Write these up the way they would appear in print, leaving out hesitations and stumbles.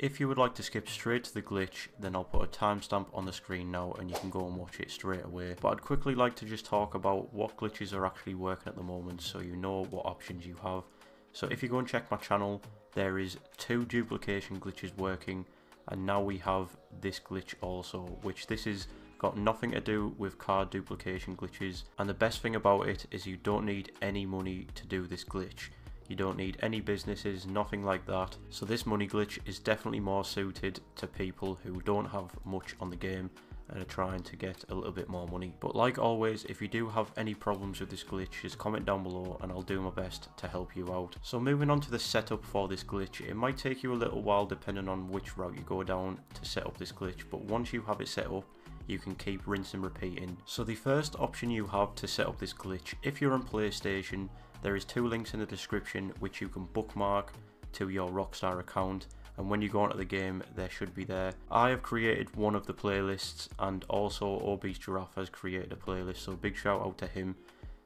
If you would like to skip straight to the glitch, then I'll put a timestamp on the screen now and you can go and watch it straight away. But I'd quickly like to just talk about what glitches are actually working at the moment so you know what options you have. So if you go and check my channel, there is 2 duplication glitches working, and now we have this glitch also, which this is got nothing to do with card duplication glitches, and the best thing about it is you don't need any money to do this glitch. You don't need any businesses, nothing like that. So this money glitch is definitely more suited to people who don't have much on the game and are trying to get a little bit more money. But like always, if you do have any problems with this glitch, just comment down below and I'll do my best to help you out. So moving on to the setup for this glitch, it might take you a little while depending on which route you go down to set up this glitch, but once you have it set up, you can keep rinse and repeating. So the first option you have to set up this glitch, if you're on PlayStation, there is 2 links in the description which you can bookmark to your Rockstar account, and when you go onto the game they should be there. I have created one of the playlists, and also Obese Giraffe has created a playlist, so big shout out to him.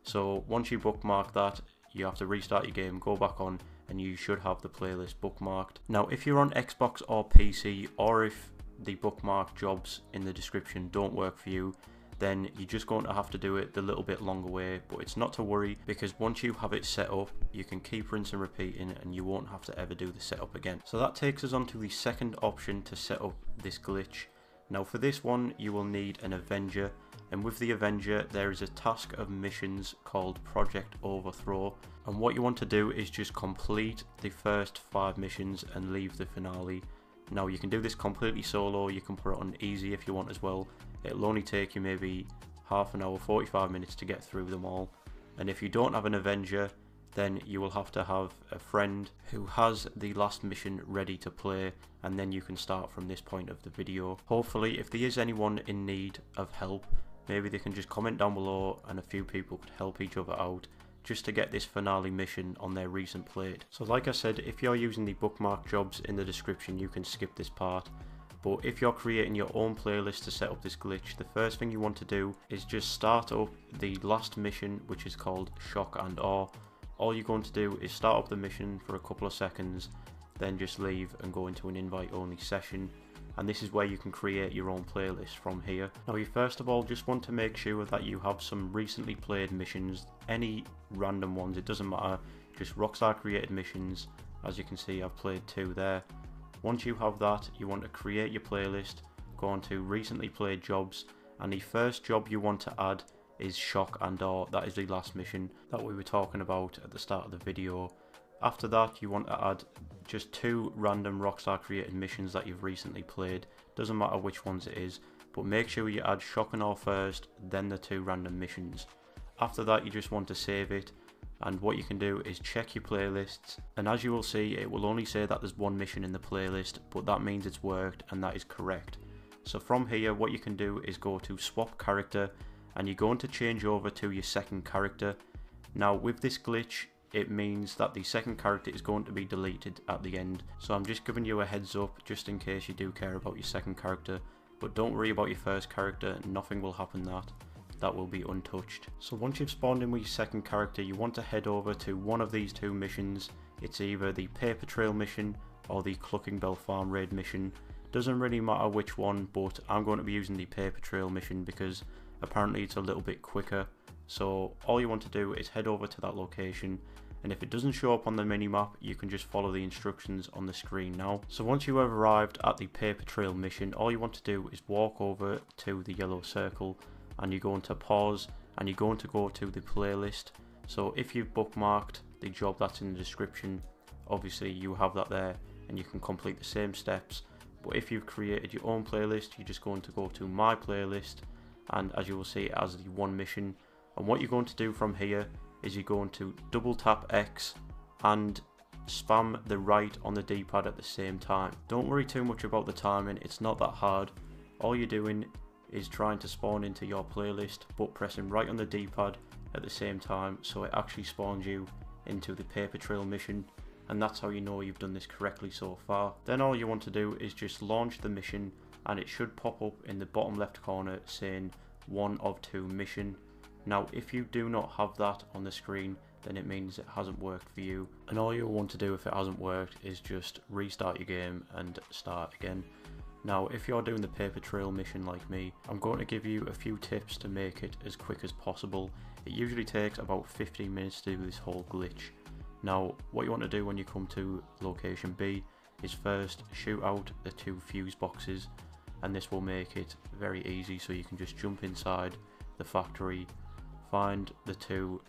So once you bookmark that, you have to restart your game, go back on, and you should have the playlist bookmarked. Now if you're on Xbox or PC, or if the bookmark jobs in the description don't work for you, then you're just going to have to do it the little bit longer way, but it's not to worry, because once you have it set up you can keep rinse and repeating and you won't have to ever do the setup again. So that takes us on to the second option to set up this glitch. Now for this one you will need an Avenger, and with the Avenger there is a task of missions called Project Overthrow, and what you want to do is just complete the first 5 missions and leave the finale. Now you can do this completely solo, you can put it on easy if you want as well. It'll only take you maybe half an hour, 45 minutes to get through them all. And if you don't have an Avenger, then you will have to have a friend who has the last mission ready to play, and then you can start from this point of the video. Hopefully if there is anyone in need of help, maybe they can just comment down below and a few people could help each other out just to get this finale mission on their recent played. So like I said, if you're using the bookmark jobs in the description you can skip this part. But if you're creating your own playlist to set up this glitch, the first thing you want to do is just start up the last mission, which is called Shock and Awe. All you're going to do is start up the mission for a couple of seconds, then just leave and go into an invite only session. And this is where you can create your own playlist from here. Now you first of all just want to make sure that you have some recently played missions, any random ones, it doesn't matter, just Rockstar created missions. As you can see I've played 2 there. Once you have that, you want to create your playlist, go on to recently played jobs, and the first job you want to add is Shock and Awe. That is the last mission that we were talking about at the start of the video. After that you want to add just 2 random Rockstar created missions that you've recently played, doesn't matter which ones it is, but make sure you add Shock and Awe first, then the 2 random missions. After that you just want to save it, and what you can do is check your playlists, and as you will see it will only say that there's 1 mission in the playlist, but that means it's worked and that is correct. So from here what you can do is go to swap character, and you're going to change over to your second character. Now with this glitch it means that the second character is going to be deleted at the end, so I'm just giving you a heads up just in case you do care about your second character, but don't worry about your first character, nothing will happen that will be untouched. So once you've spawned in with your second character you want to head over to one of these 2 missions. It's either the Paper Trail mission or the Clucking Bell Farm Raid mission, doesn't really matter which one, but I'm going to be using the Paper Trail mission because apparently it's a little bit quicker. So all you want to do is head over to that location, and if it doesn't show up on the minimap you can just follow the instructions on the screen now. So once you have arrived at the Paper Trail mission, all you want to do is walk over to the yellow circle and you're going to pause and you're going to go to the playlist. So if you've bookmarked the job that's in the description, obviously you have that there and you can complete the same steps. But if you've created your own playlist, you're just going to go to my playlist, and as you will see it has the 1 mission. And what you're going to do from here is you're going to double tap X and spam the right on the D-pad at the same time. Don't worry too much about the timing, it's not that hard. All you're doing is trying to spawn into your playlist but pressing right on the D-pad at the same time, so it actually spawns you into the Paper Trail mission, and that's how you know you've done this correctly so far. Then all you want to do is just launch the mission, and it should pop up in the bottom left corner saying 1 of 2 mission. Now if you do not have that on the screen, then it means it hasn't worked for you, and all you'll want to do if it hasn't worked is just restart your game and start again. Now if you're doing the paper trail mission like me, I'm going to give you a few tips to make it as quick as possible. It usually takes about 15 minutes to do this whole glitch. Now what you want to do when you come to location B is first shoot out the 2 fuse boxes, and this will make it very easy, so you can just jump inside the factory, find the 2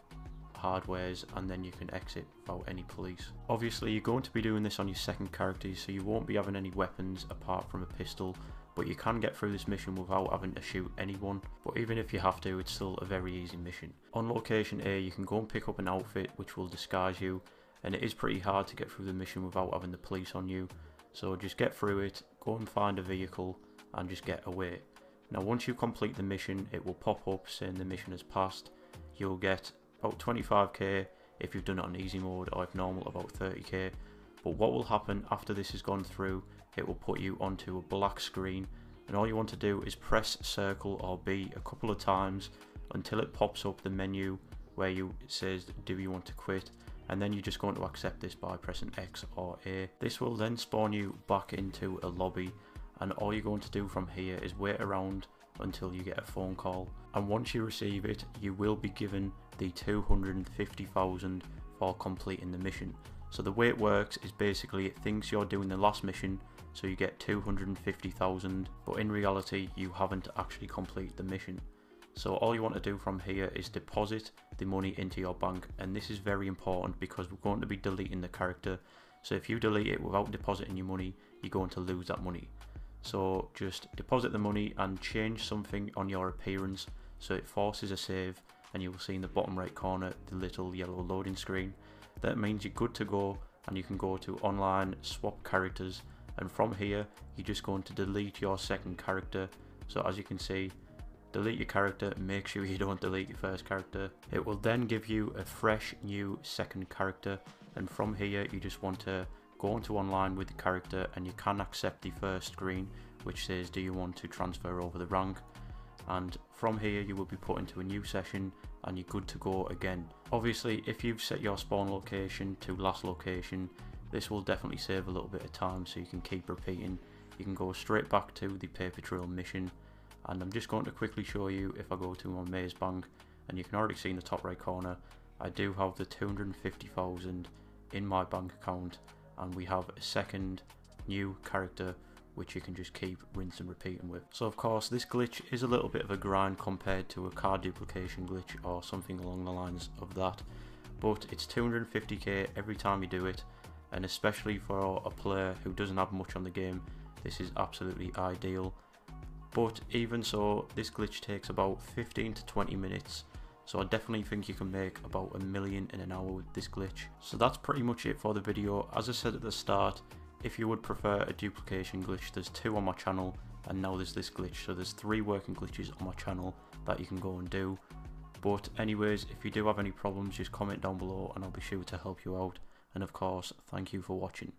hardwares, and then you can exit without any police. Obviously you're going to be doing this on your second character, so you won't be having any weapons apart from a pistol, but you can get through this mission without having to shoot anyone. But even if you have to, it's still a very easy mission. On location A you can go and pick up an outfit which will disguise you, and it is pretty hard to get through the mission without having the police on you, so just get through it, go and find a vehicle and just get away. Now once you complete the mission, it will pop up saying the mission has passed. You'll get about 25k if you've done it on easy mode, or if normal about 30k. But what will happen after this has gone through, it will put you onto a black screen, and all you want to do is press circle or B a couple of times until it pops up the menu where it says do you want to quit, and then you're just going to accept this by pressing X or A. This will then spawn you back into a lobby, and all you're going to do from here is wait around until you get a phone call, and once you receive it you will be given the 250,000 for completing the mission. So the way it works is basically it thinks you're doing the last mission, so you get 250,000, but in reality you haven't actually completed the mission. So all you want to do from here is deposit the money into your bank, and this is very important because we're going to be deleting the character. So if you delete it without depositing your money, you're going to lose that money. So just deposit the money and change something on your appearance so it forces a save, and you will see in the bottom right corner the little yellow loading screen. That means you're good to go, and you can go to online, swap characters, and from here you're just going to delete your second character. So as you can see, delete your character, make sure you don't delete your first character. It will then give you a fresh new second character, and from here you just want to go into online with the character, and you can accept the first screen which says do you want to transfer over the rank, and from here you will be put into a new session and you're good to go again. Obviously if you've set your spawn location to last location, this will definitely save a little bit of time, so you can keep repeating. You can go straight back to the paper trail mission, and I'm just going to quickly show you. If I go to my maze bank, and you can already see in the top right corner I do have the 250,000 in my bank account, and we have a second new character which you can just keep rinse and repeating with. So of course this glitch is a little bit of a grind compared to a card duplication glitch or something along the lines of that, but it's 250k every time you do it, and especially for a player who doesn't have much on the game, this is absolutely ideal. But even so, this glitch takes about 15 to 20 minutes, so I definitely think you can make about 1 million in an hour with this glitch. So that's pretty much it for the video. As I said at the start, if you would prefer a duplication glitch, there's 2 on my channel, and now there's this glitch, so there's 3 working glitches on my channel that you can go and do. But anyways, if you do have any problems, just comment down below and I'll be sure to help you out, and of course thank you for watching.